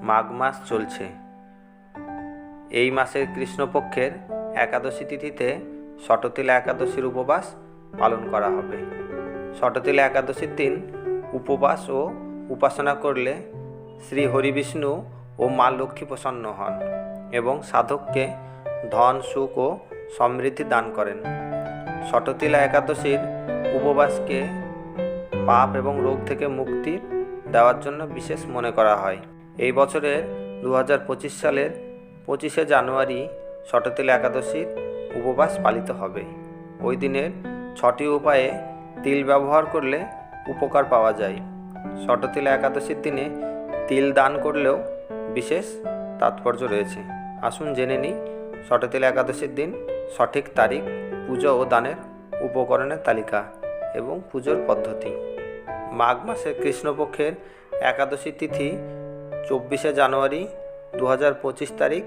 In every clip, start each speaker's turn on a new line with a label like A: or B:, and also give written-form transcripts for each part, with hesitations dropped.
A: মাঘ মাস চলছে। এই মাসের কৃষ্ণপক্ষের একাদশী তিথিতে ষটতিলা একাদশীর উপবাস পালন করা হবে। ষটতিলা একাদশীর দিন উপবাস ও উপাসনা করলে শ্রী হরিবিষ্ণু ও মা লক্ষ্মী প্রসন্ন হন এবং সাধককে ধন, সুখ ও সমৃদ্ধি দান করেন। ষটতিলা একাদশীর উপবাসকে পাপ এবং রোগ থেকে মুক্তি দেওয়ার জন্য বিশেষ মনে করা হয়। এই বছরের 2025 সালের 25শে জানুয়ারি ষটতিলা একাদশীর উপবাস পালিত হবে। ওই দিনের 6টি উপায়ে তিল ব্যবহার করলে উপকার পাওয়া যায়। ষটতিলা একাদশীর দিনে তিল দান করলেও বিশেষ তাৎপর্য রয়েছে। আসুন জেনে নিই ষটতিলা একাদশীর দিন সঠিক তারিখ, পুজো ও দানের উপকরণের তালিকা এবং পুজোর পদ্ধতি। মাঘ মাসের কৃষ্ণপক্ষের একাদশী তিথি 24শে জানুয়ারি 2025 তারিখ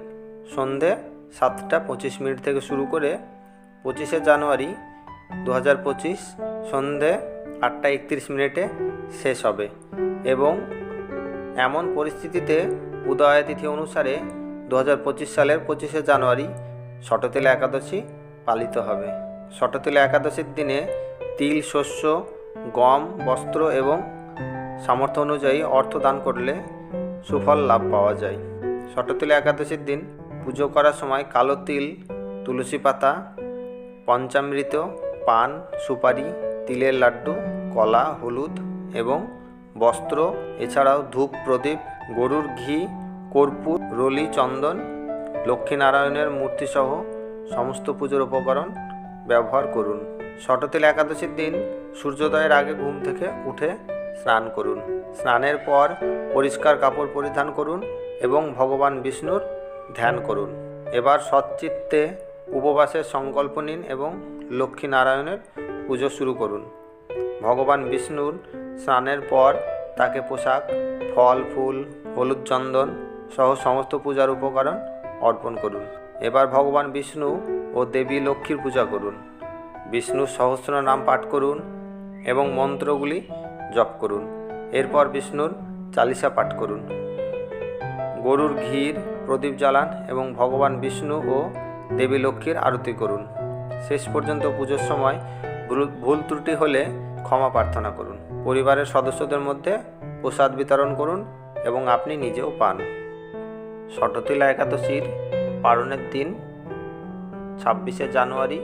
A: সন্ধে 7:25 থেকে শুরু করে 25শে জানুয়ারি 2025 সন্ধে 8:31 শেষ হবে এবং এমন পরিস্থিতিতে উদয় তিথি অনুসারে 2025 সালের 25শে জানুয়ারি ষটতিলা একাদশী পালিত হবে। ষটতিলা একাদশীর দিনে তিল, শস্য, গম, বস্ত্র এবং সামর্থ্য অনুযায়ী অর্থ দান করলে সুফল লাভ পাওয়া যায়। ষটতিলা একাদশীর দিন পুজো করার সময় কালো তিল, তুলসী পাতা, পঞ্চামৃত, পান, সুপারি, তিলের লাড্ডু, কলা, হলুদ এবং বস্ত্র, এছাড়াও ধূপ, প্রদীপ, গরুর ঘি, কর্পূর, রলি, চন্দন, লক্ষ্মীনারায়ণের মূর্তিসহ সমস্ত পুজোর উপকরণ ব্যবহার করুন। ষটতিলা একাদশীর দিন সূর্যোদয়ের আগে ঘুম থেকে উঠে স্নান করুন। স্নানের পর পরিষ্কার কাপড় পরিধান করুন এবং ভগবান বিষ্ণুর ধ্যান করুন। এবার সচ্চিত্তে উপবাসের সংকল্প নিন এবং লক্ষ্মীনারায়ণের পুজো শুরু করুন। ভগবান বিষ্ণুর স্নানের পর তাকে পোশাক, ফল, ফুল, হলুদ, চন্দন সহ সমস্ত পূজার উপকরণ অর্পণ করুন। এবার ভগবান বিষ্ণু ও দেবী লক্ষ্মীর পূজা করুন। বিষ্ণুর সহস্র নাম পাঠ করুন এবং মন্ত্রগুলি জপ করুন। এরপর বিষ্ণুর চালিসা পাঠ করুন। গরুর ঘির প্রদীপ জ্বালান এবং ভগবান বিষ্ণু ও দেবী লক্ষ্মীর আরতি করুন। শেষ পর্যন্ত পুজোর সময় ভুল ত্রুটি হলে ক্ষমা প্রার্থনা করুন। পরিবারের সদস্যদের মধ্যে প্রসাদ বিতরণ করুন এবং আপনি নিজেও পান। ষটতিলা একাদশীর পালনের দিন 26শে জানুয়ারি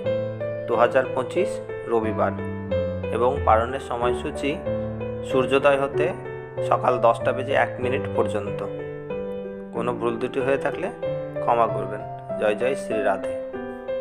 A: 2025 রবিবার এবং পালনের সময়সূচি সূর্যোদয় হতে সকাল 10:01 পর্যন্ত। কোনো ভুল ত্রুটি হয়ে থাকলে ক্ষমা করবেন। জয় জয় শ্রী রাধে।